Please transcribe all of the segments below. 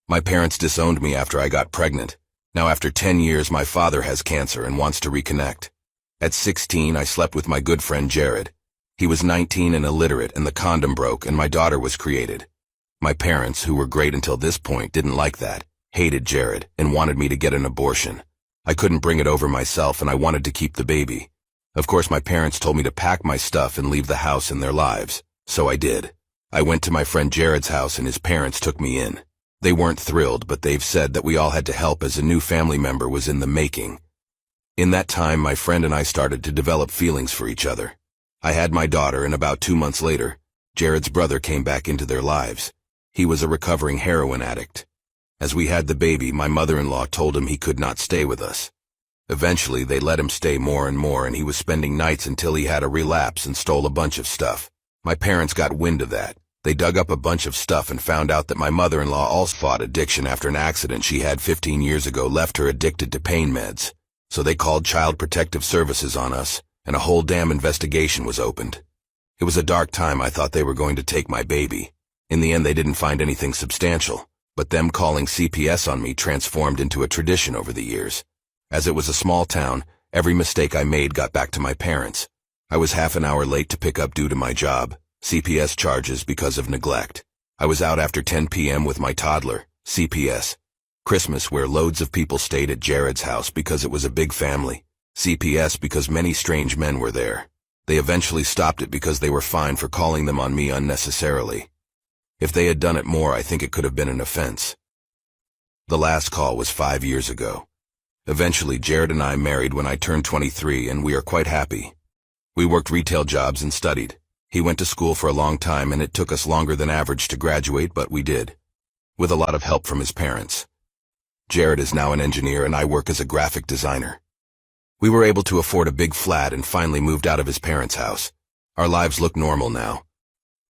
My parents disowned me after I got pregnant. Now after 10 years, my father has cancer and wants to reconnect. At 16, I slept with my good friend Jared. He was 19 and illiterate, and the condom broke, and my daughter was created. My parents, who were great until this point, didn't like that, hated Jared, and wanted me to get an abortion. I couldn't bring it over myself, and I wanted to keep the baby. Of course, my parents told me to pack my stuff and leave the house and their lives. So I did. I went to my friend Jared's house, and his parents took me in. They weren't thrilled, but they've said that we all had to help as a new family member was in the making. In that time, my friend and I started to develop feelings for each other. I had my daughter, and about 2 months later, Jared's brother came back into their lives. He was a recovering heroin addict. As we had the baby, my mother-in-law told him he could not stay with us. Eventually, they let him stay more and more, and he was spending nights until he had a relapse and stole a bunch of stuff. My parents got wind of that. They dug up a bunch of stuff and found out that my mother-in-law also fought addiction after an accident she had 15 years ago left her addicted to pain meds. So they called Child Protective Services on us, and a whole damn investigation was opened. It was a dark time. I thought they were going to take my baby. In the end, they didn't find anything substantial, but them calling CPS on me transformed into a tradition over the years. As it was a small town, every mistake I made got back to my parents. I was half an hour late to pick up due to my job, CPS charges because of neglect. I was out after 10 p.m. with my toddler, CPS. Christmas, where loads of people stayed at Jared's house because it was a big family, CPS because many strange men were there. They eventually stopped it because they were fined for calling them on me unnecessarily. If they had done it more, I think it could have been an offense. The last call was 5 years ago. Eventually, Jared and I married when I turned 23, and we are quite happy. We worked retail jobs and studied. He went to school for a long time, and it took us longer than average to graduate, but we did, with a lot of help from his parents. Jared is now an engineer, and I work as a graphic designer. We were able to afford a big flat and finally moved out of his parents' house. Our lives look normal now.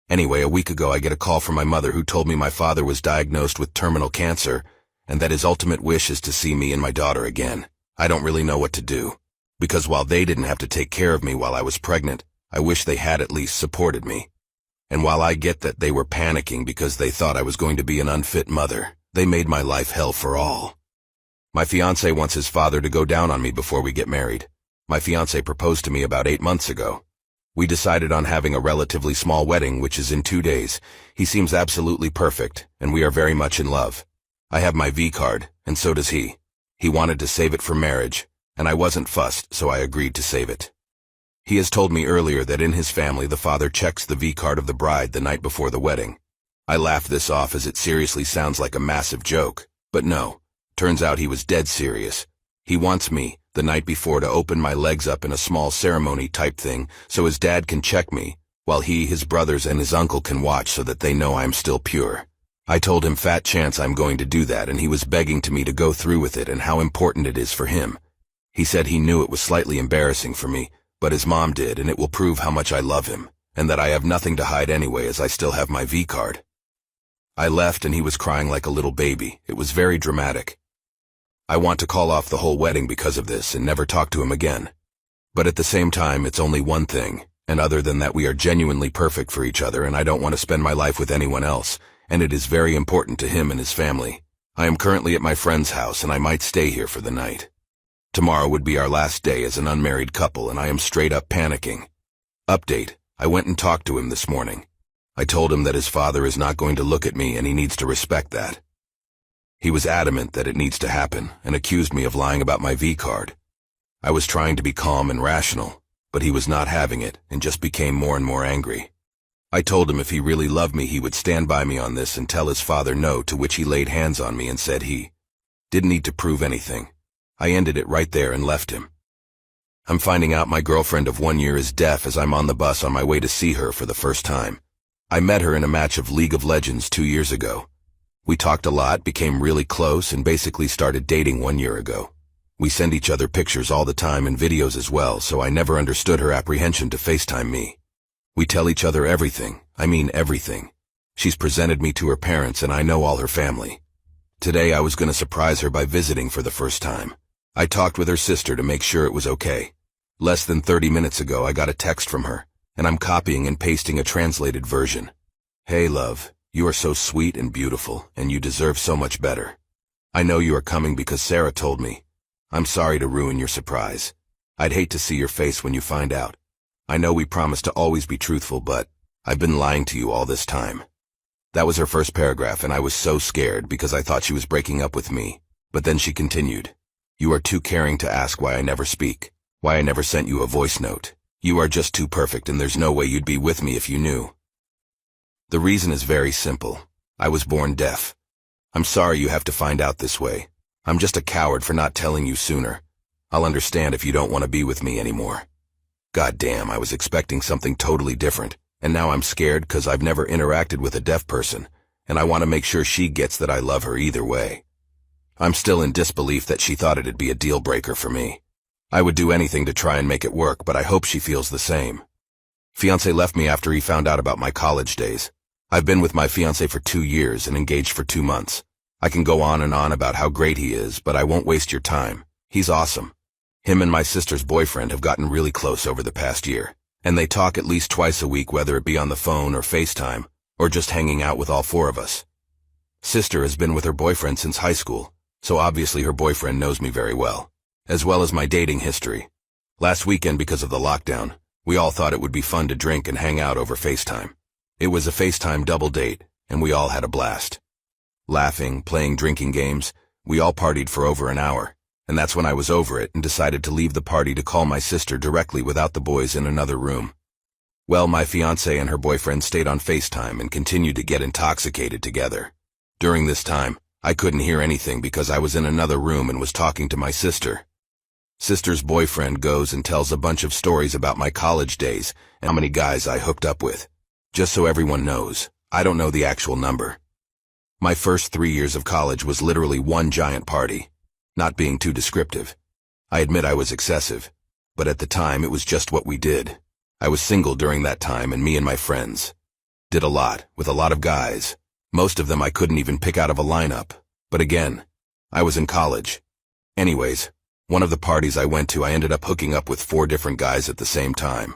Anyway, a week ago I get a call from my mother who told me my father was diagnosed with terminal cancer and that his ultimate wish is to see me and my daughter again. I don't really know what to do, because while they didn't have to take care of me while I was pregnant, I wish they had at least supported me. And while I get that they were panicking because they thought I was going to be an unfit mother, they made my life hell for all. My fiancé wants his father to go down on me before we get married. My fiancé proposed to me about 8 months ago. We decided on having a relatively small wedding, which is in 2 days. He seems absolutely perfect, and we are very much in love. I have my V card, and so does he. He wanted to save it for marriage, and I wasn't fussed, so I agreed to save it. He has told me earlier that in his family the father checks the V card of the bride the night before the wedding. I laughed this off as it seriously sounds like a massive joke, but no. Turns out he was dead serious. He wants me, the night before, to open my legs up in a small ceremony type thing so his dad can check me, while he, his brothers, and his uncle can watch so that they know I'm still pure. I told him fat chance I'm going to do that, and he was begging to me to go through with it and how important it is for him. He said he knew it was slightly embarrassing for me, but his mom did, and it will prove how much I love him, and that I have nothing to hide anyway as I still have my V card. I left and he was crying like a little baby. It was very dramatic. I want to call off the whole wedding because of this and never talk to him again. But at the same time, it's only one thing, and other than that we are genuinely perfect for each other, and I don't want to spend my life with anyone else, and it is very important to him and his family. I am currently at my friend's house, and I might stay here for the night. Tomorrow would be our last day as an unmarried couple, and I am straight up panicking. Update: I went and talked to him this morning. I told him that his father is not going to look at me, and he needs to respect that. He was adamant that it needs to happen, and accused me of lying about my V card. I was trying to be calm and rational, but he was not having it, and just became more and more angry. I told him if he really loved me, he would stand by me on this and tell his father no, to which he laid hands on me and said he didn't need to prove anything. I ended it right there and left him. I'm finding out my girlfriend of 1 year is deaf as I'm on the bus on my way to see her for the first time. I met her in a match of League of Legends 2 years ago. We talked a lot, became really close, and basically started dating 1 year ago. We send each other pictures all the time and videos as well, so I never understood her apprehension to FaceTime me. We tell each other everything, I mean everything. She's presented me to her parents, and I know all her family. Today I was going to surprise her by visiting for the first time. I talked with her sister to make sure it was okay. Less than 30 minutes ago I got a text from her, and I'm copying and pasting a translated version. Hey love, You are so sweet and beautiful, and you deserve so much better. I know you are coming because Sarah told me. I'm sorry to ruin your surprise. I'd hate to see your face when you find out. I know we promised to always be truthful, but I've been lying to you all this time." That was her first paragraph, and I was so scared because I thought she was breaking up with me. But then she continued, "You are too caring to ask why I never speak, why I never sent you a voice note. You are just too perfect, and there's no way you'd be with me if you knew." The reason is very simple. I was born deaf. I'm sorry you have to find out this way. I'm just a coward for not telling you sooner. I'll understand if you don't want to be with me anymore. God damn, I was expecting something totally different. And now I'm scared because I've never interacted with a deaf person, and I want to make sure she gets that I love her either way. I'm still in disbelief that she thought it'd be a deal breaker for me. I would do anything to try and make it work, but I hope she feels the same. Fiancé left me after he found out about my college days. I've been with my fiancé for 2 years and engaged for 2 months. I can go on and on about how great he is, but I won't waste your time. He's awesome. Him and my sister's boyfriend have gotten really close over the past year. And they talk at least twice a week, whether it be on the phone or FaceTime, or just hanging out with all 4 of us. Sister has been with her boyfriend since high school, so obviously her boyfriend knows me very well as my dating history. Last weekend, because of the lockdown, we all thought it would be fun to drink and hang out over FaceTime. It was a FaceTime double date, and we all had a blast. Laughing, playing drinking games, we all partied for over an hour. And that's when I was over it and decided to leave the party to call my sister directly without the boys in another room. Well, my fiancée and her boyfriend stayed on FaceTime and continued to get intoxicated together. During this time, I couldn't hear anything because I was in another room and was talking to my sister. Sister's boyfriend goes and tells a bunch of stories about my college days and how many guys I hooked up with. Just so everyone knows, I don't know the actual number. My first 3 years of college was literally one giant party. Not being too descriptive. I admit I was excessive, but at the time it was just what we did. I was single during that time, and me and my friends did a lot, with a lot of guys. Most of them I couldn't even pick out of a lineup. But again, I was in college. Anyways, one of the parties I went to, I ended up hooking up with 4 different guys at the same time.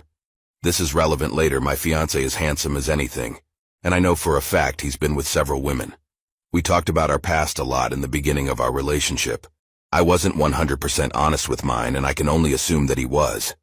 This is relevant later. My fiancé is handsome as anything, and I know for a fact he's been with several women. We talked about our past a lot in the beginning of our relationship. I wasn't 100% honest with mine, and I can only assume that he was.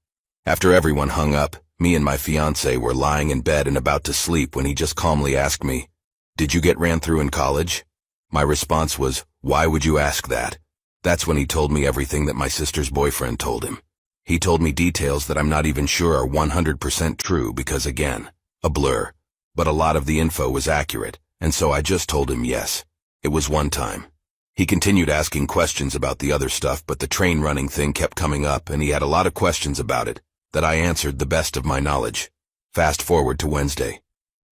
After everyone hung up, me and my fiancé were lying in bed and about to sleep when he just calmly asked me, "Did you get ran through in college?" My response was, "Why would you ask that?" That's when he told me everything that my sister's boyfriend told him. He told me details that I'm not even sure are 100% true because, again, a blur. But a lot of the info was accurate, and so I just told him yes. It was one time. He continued asking questions about the other stuff, but the train running thing kept coming up, and he had a lot of questions about it that I answered the best of my knowledge. Fast forward to Wednesday.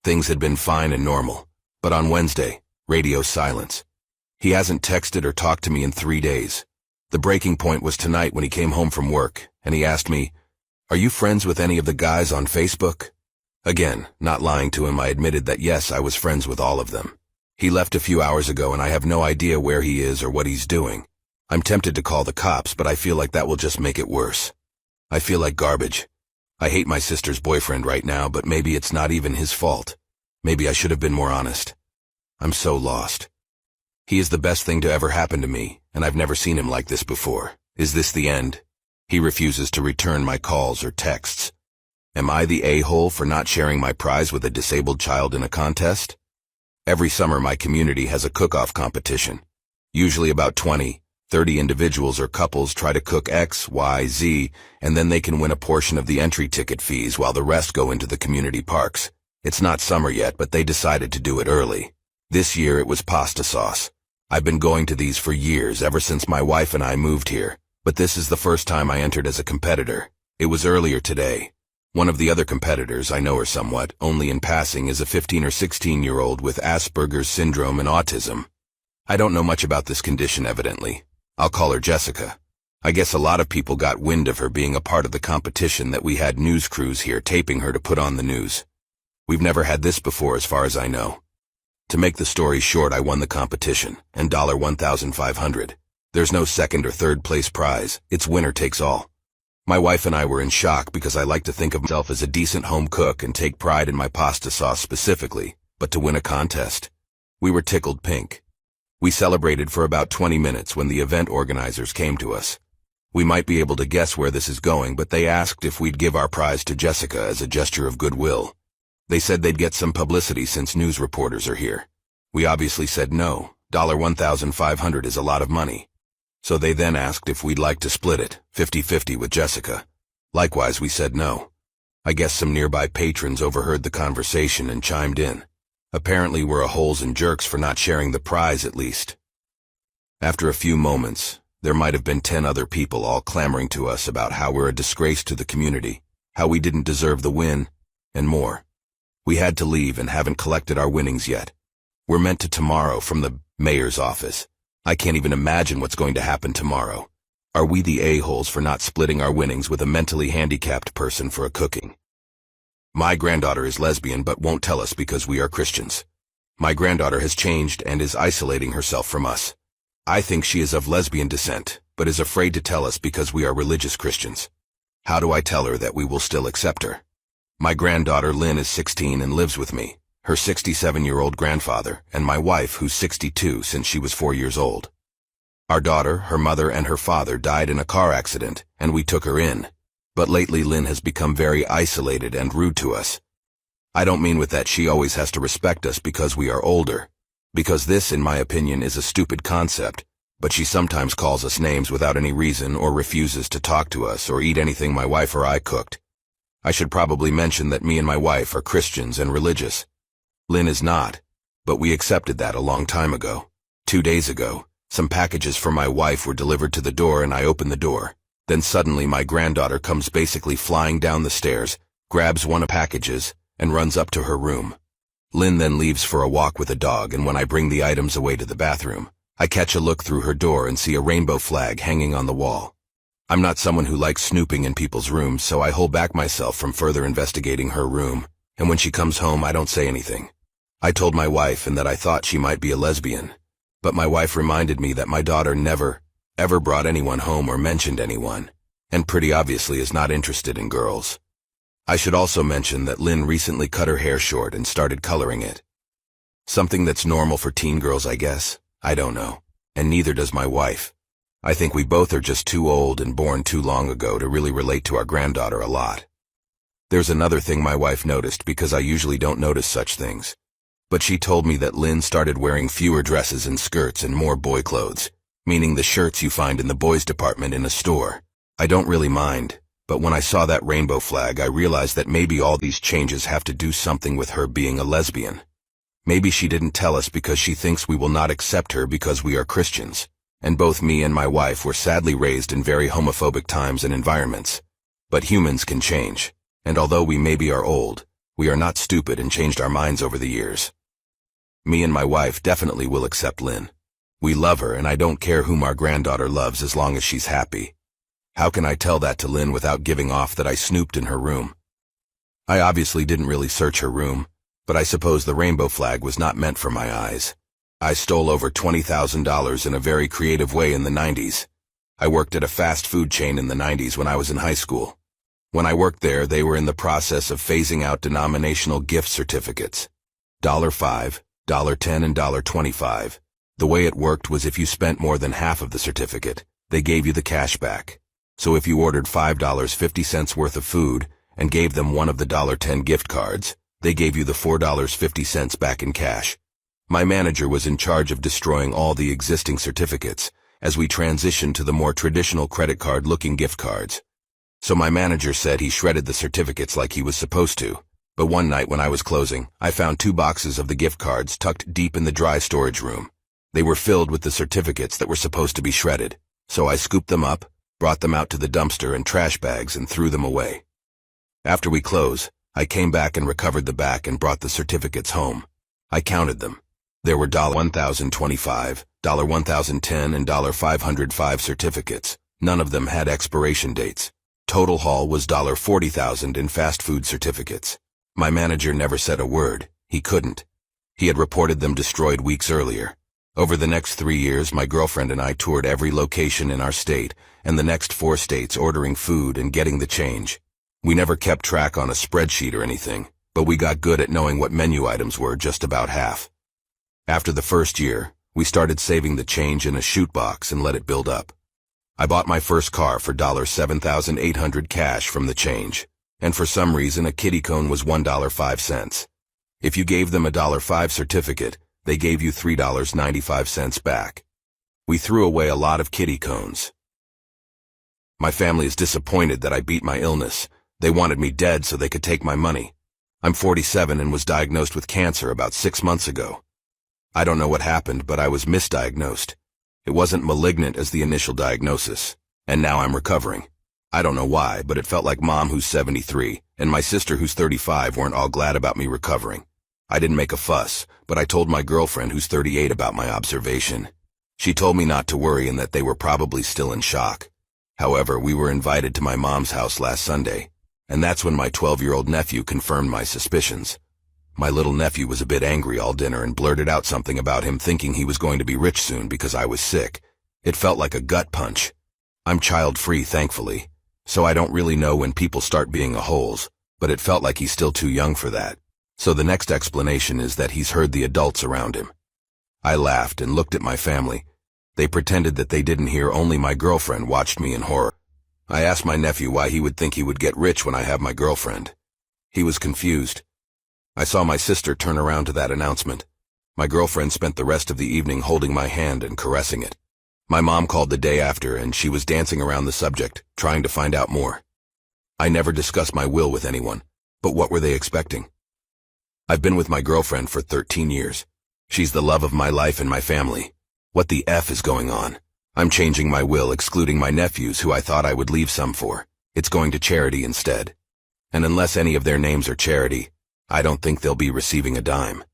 Things had been fine and normal, but on Wednesday, radio silence. He hasn't texted or talked to me in 3 days. The breaking point was tonight when he came home from work, and he asked me, "Are you friends with any of the guys on Facebook?" Again, not lying to him, I admitted that yes, I was friends with all of them. He left a few hours ago, and I have no idea where he is or what he's doing. I'm tempted to call the cops, but I feel like that will just make it worse. I feel like garbage. I hate my sister's boyfriend right now, but maybe it's not even his fault. Maybe I should have been more honest. I'm so lost. He is the best thing to ever happen to me, and I've never seen him like this before. Is this the end? He refuses to return my calls or texts. Am I the a-hole for not sharing my prize with a disabled child in a contest? Every summer my community has a cook-off competition. Usually about 20, 30 individuals or couples try to cook X, Y, Z, and then they can win a portion of the entry ticket fees while the rest go into the community parks. It's not summer yet, but they decided to do it early. This year it was pasta sauce. I've been going to these for years, ever since my wife and I moved here, but this is the first time I entered as a competitor. It was earlier today. One of the other competitors, I know her somewhat, only in passing, is a 15 or 16-year-old with Asperger's syndrome and autism. I don't know much about this condition, evidently. I'll call her Jessica. I guess a lot of people got wind of her being a part of the competition that we had news crews here taping her to put on the news. We've never had this before as far as I know. To make the story short, I won the competition, and $1,500. There's no second or third place prize, it's winner takes all. My wife and I were in shock because I like to think of myself as a decent home cook and take pride in my pasta sauce specifically, but to win a contest. We were tickled pink. We celebrated for about 20 minutes when the event organizers came to us. We might be able to guess where this is going, but they asked if we'd give our prize to Jessica as a gesture of goodwill. They said they'd get some publicity since news reporters are here. We obviously said no. $1,500 is a lot of money. So they then asked if we'd like to split it, 50-50 with Jessica. Likewise, we said no. I guess some nearby patrons overheard the conversation and chimed in. Apparently we're a holes and jerks for not sharing the prize at least. After a few moments, there might have been 10 other people all clamoring to us about how we're a disgrace to the community, how we didn't deserve the win, and more. We had to leave and haven't collected our winnings yet. We're meant to tomorrow from the mayor's office. I can't even imagine what's going to happen tomorrow. Are we the a-holes for not splitting our winnings with a mentally handicapped person for a cooking? My granddaughter is lesbian but won't tell us because we are Christians. My granddaughter has changed and is isolating herself from us. I think she is of lesbian descent, but is afraid to tell us because we are religious Christians. How do I tell her that we will still accept her? My granddaughter Lynn is 16 and lives with me, her 67-year-old grandfather, and my wife who's 62 since she was 4 years old. Our daughter, her mother, and her father died in a car accident, and we took her in. But lately Lynn has become very isolated and rude to us. I don't mean with that she always has to respect us because we are older, because this, in my opinion, is a stupid concept, but she sometimes calls us names without any reason or refuses to talk to us or eat anything my wife or I cooked. I should probably mention that me and my wife are Christians and religious. Lynn is not, but we accepted that a long time ago. 2 days ago, some packages for my wife were delivered to the door and I opened the door. Then suddenly my granddaughter comes basically flying down the stairs, grabs one of the packages, and runs up to her room. Lynn then leaves for a walk with a dog, and when I bring the items away to the bathroom, I catch a look through her door and see a rainbow flag hanging on the wall. I'm not someone who likes snooping in people's rooms, so I hold back myself from further investigating her room, and when she comes home I don't say anything. I told my wife and that I thought she might be a lesbian, but my wife reminded me that my daughter never, ever brought anyone home or mentioned anyone, and pretty obviously is not interested in girls. I should also mention that Lynn recently cut her hair short and started coloring it. Something that's normal for teen girls, I guess. I don't know. And neither does my wife. I think we both are just too old and born too long ago to really relate to our granddaughter a lot. There's another thing my wife noticed because I usually don't notice such things. But she told me that Lynn started wearing fewer dresses and skirts and more boy clothes, meaning the shirts you find in the boys department in a store. I don't really mind, but when I saw that rainbow flag I realized that maybe all these changes have to do something with her being a lesbian. Maybe she didn't tell us because she thinks we will not accept her because we are Christians, and both me and my wife were sadly raised in very homophobic times and environments. But humans can change, and although we maybe are old, we are not stupid and changed our minds over the years. Me and my wife definitely will accept Lynn. We love her, and I don't care whom our granddaughter loves as long as she's happy. How can I tell that to Lynn without giving off that I snooped in her room? I obviously didn't really search her room, but I suppose the rainbow flag was not meant for my eyes. I stole over $20,000 in a very creative way in the 90s. I worked at a fast food chain in the 90s when I was in high school. When I worked there, they were in the process of phasing out denominational gift certificates. $5, $10, and $25. The way it worked was if you spent more than half of the certificate, they gave you the cash back. So if you ordered $5.50 worth of food and gave them one of the $10 gift cards, they gave you the $4.50 back in cash. My manager was in charge of destroying all the existing certificates as we transitioned to the more traditional credit card-looking gift cards. So my manager said he shredded the certificates like he was supposed to. But one night when I was closing, I found 2 boxes of the gift cards tucked deep in the dry storage room. They were filled with the certificates that were supposed to be shredded. So I scooped them up, brought them out to the dumpster and trash bags and threw them away. After we closed, I came back and recovered the back and brought the certificates home. I counted them. There were $1,025, $1,010, and $505 certificates. None of them had expiration dates. Total haul was $40,000 in fast food certificates. My manager never said a word. He couldn't. He had reported them destroyed weeks earlier. Over the next 3 years, my girlfriend and I toured every location in our state and the next 4 states ordering food and getting the change. We never kept track on a spreadsheet or anything. but we got good at knowing what menu items were just about half. After the first year, we started saving the change in a chute box and let it build up. I bought my first car for $7,800 cash from the change, and for some reason a kiddie cone was $1.05. If you gave them a $1.05 certificate, they gave you $3.95 back. We threw away a lot of kiddie cones. My family is disappointed that I beat my illness. They wanted me dead so they could take my money. I'm 47 and was diagnosed with cancer about 6 months ago. I don't know what happened, but I was misdiagnosed. It wasn't malignant as the initial diagnosis, and now I'm recovering. I don't know why, but it felt like Mom, who's 73, and my sister, who's 35, weren't all glad about me recovering. I didn't make a fuss, but I told my girlfriend, who's 38, about my observation. She told me not to worry and that they were probably still in shock. However, we were invited to my mom's house last Sunday, and that's when my 12-year-old nephew confirmed my suspicions. My little nephew was a bit angry all dinner and blurted out something about him thinking he was going to be rich soon because I was sick. It felt like a gut punch. I'm child-free, thankfully, so I don't really know when people start being a holes, but it felt like he's still too young for that. So the next explanation is that he's heard the adults around him. I laughed and looked at my family. They pretended that they didn't hear. Only my girlfriend watched me in horror. I asked my nephew why he would think he would get rich when I have my girlfriend. He was confused. I saw my sister turn around to that announcement. My girlfriend spent the rest of the evening holding my hand and caressing it. My mom called the day after, and she was dancing around the subject, trying to find out more. I never discussed my will with anyone, but what were they expecting? I've been with my girlfriend for 13 years. She's the love of my life and my family. What the F is going on? I'm changing my will, excluding my nephews, who I thought I would leave some for. It's going to charity instead. And unless any of their names are charity, I don't think they'll be receiving a dime.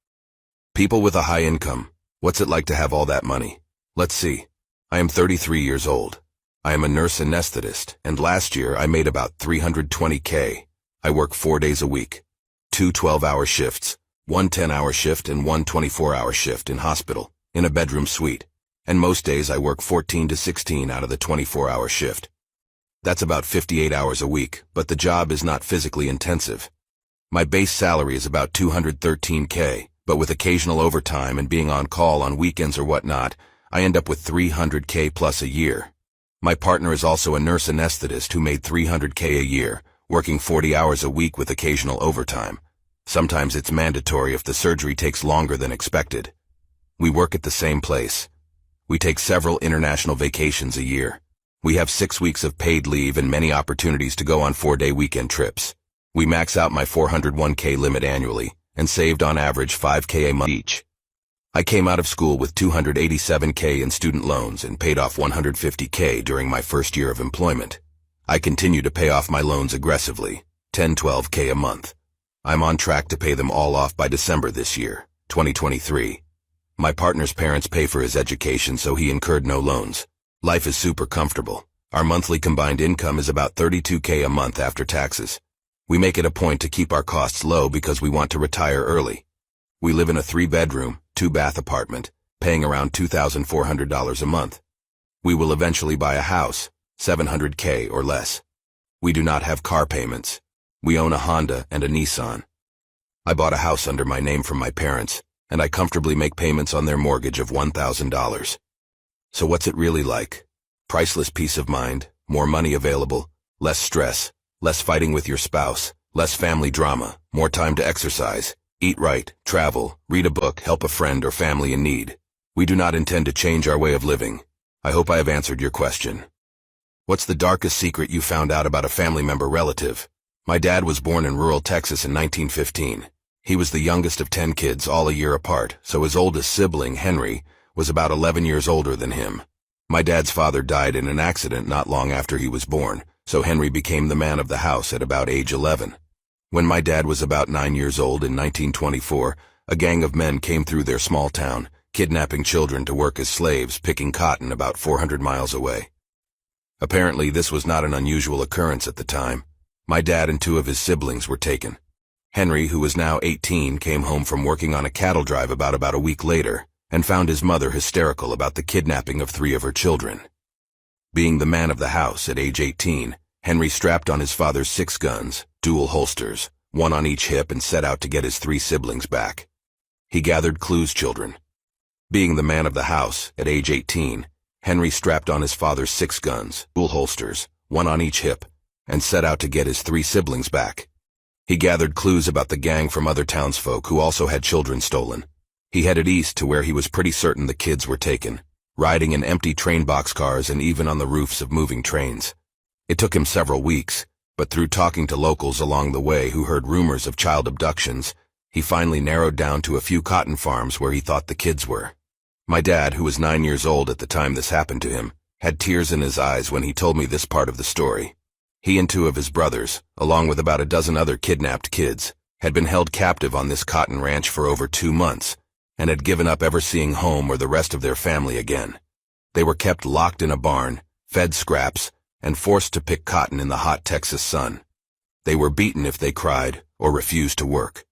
People with a high income, what's it like to have all that money? Let's see. I am 33 years old. I am a nurse anesthetist, and last year I made about $320K. I work 4 days a week, 2 12-hour shifts, 1 10-hour shift and 1 24-hour shift in hospital, in a bedroom suite, and most days I work 14 to 16 out of the 24-hour shift. That's about 58 hours a week, but the job is not physically intensive. My base salary is about $213K, but with occasional overtime and being on call on weekends or whatnot, I end up with $300K plus a year. My partner is also a nurse anesthetist who made $300K a year, working 40 hours a week with occasional overtime. Sometimes it's mandatory if the surgery takes longer than expected. We work at the same place. We take several international vacations a year. We have 6 weeks of paid leave and many opportunities to go on 4-day weekend trips. We max out my $401K limit annually and saved on average $5K a month each. I came out of school with $287K in student loans and paid off $150K during my first year of employment. I continue to pay off my loans aggressively, $10-12K a month. I'm on track to pay them all off by December this year, 2023. My partner's parents pay for his education, so he incurred no loans. Life is super comfortable. Our monthly combined income is about $32K a month after taxes. We make it a point to keep our costs low because we want to retire early. We live in a 3-bedroom, 2-bath apartment, paying around $2,400 a month. We will eventually buy a house, $700K or less. We do not have car payments. We own a Honda and a Nissan. I bought a house under my name from my parents, and I comfortably make payments on their mortgage of $1,000. So what's it really like? Priceless peace of mind, more money available, less stress, less fighting with your spouse, less family drama, more time to exercise, eat right, travel, read a book, help a friend or family in need. We do not intend to change our way of living. I hope I have answered your question. What's the darkest secret you found out about a family member relative? My dad was born in rural Texas in 1915. He was the youngest of 10 kids, all a year apart, so his oldest sibling, Henry, was about 11 years older than him. My dad's father died in an accident not long after he was born, so Henry became the man of the house at about age 11. When my dad was about 9 years old in 1924, a gang of men came through their small town, kidnapping children to work as slaves picking cotton about 400 miles away. Apparently, this was not an unusual occurrence at the time. My dad and 2 of his siblings were taken. Henry, who was now 18, came home from working on a cattle drive about a week later and found his mother hysterical about the kidnapping of 3 of her children. Being the man of the house at age 18, Henry strapped on his father's 6 guns, dual holsters, one on each hip, and set out to get his 3 siblings back. He gathered clues, children. Being the man of the house, at age 18, Henry strapped on his father's 6 guns, dual holsters, one on each hip, and set out to get his 3 siblings back. He gathered clues about the gang from other townsfolk who also had children stolen. He headed east to where he was pretty certain the kids were taken, riding in empty train boxcars and even on the roofs of moving trains. It took him several weeks, but through talking to locals along the way who heard rumors of child abductions, he finally narrowed down to a few cotton farms where he thought the kids were. My dad, who was 9 years old at the time this happened to him, had tears in his eyes when he told me this part of the story. He and 2 of his brothers, along with about a dozen other kidnapped kids, had been held captive on this cotton ranch for over 2 months, and had given up ever seeing home or the rest of their family again. They were kept locked in a barn, fed scraps, and forced to pick cotton in the hot Texas sun. They were beaten if they cried or refused to work.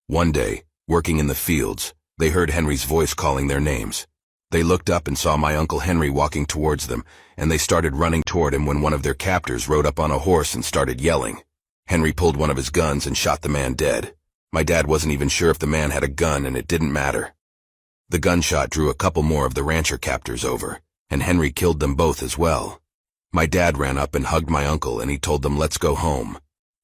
One day, working in the fields, they heard Henry's voice calling their names. They looked up and saw my Uncle Henry walking towards them, and they started running toward him when one of their captors rode up on a horse and started yelling. Henry pulled one of his guns and shot the man dead. My dad wasn't even sure if the man had a gun, and it didn't matter. The gunshot drew a couple more of the rancher captors over, and Henry killed them both as well. My dad ran up and hugged my uncle, and he told them, "Let's go home."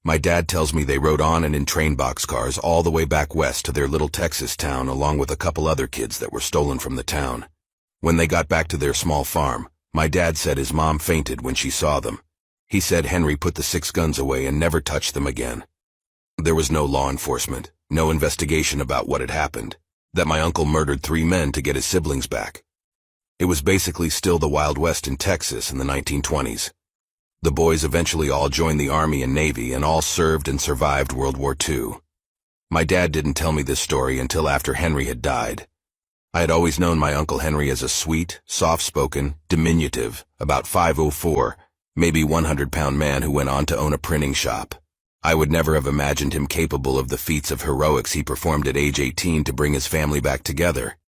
My dad tells me they rode on and in train boxcars all the way back west to their little Texas town along with a couple other kids that were stolen from the town. When they got back to their small farm, my dad said his mom fainted when she saw them. He said Henry put the 6 guns away and never touched them again. There was no law enforcement, no investigation about what had happened, that my uncle murdered 3 men to get his siblings back. It was basically still the Wild West in Texas in the 1920s. The boys eventually all joined the Army and Navy and all served and survived World War II. My dad didn't tell me this story until after Henry had died. I had always known my Uncle Henry as a sweet, soft-spoken, diminutive, about 5'4", maybe 100-pound man who went on to own a printing shop. I would never have imagined him capable of the feats of heroics he performed at age 18 to bring his family back together.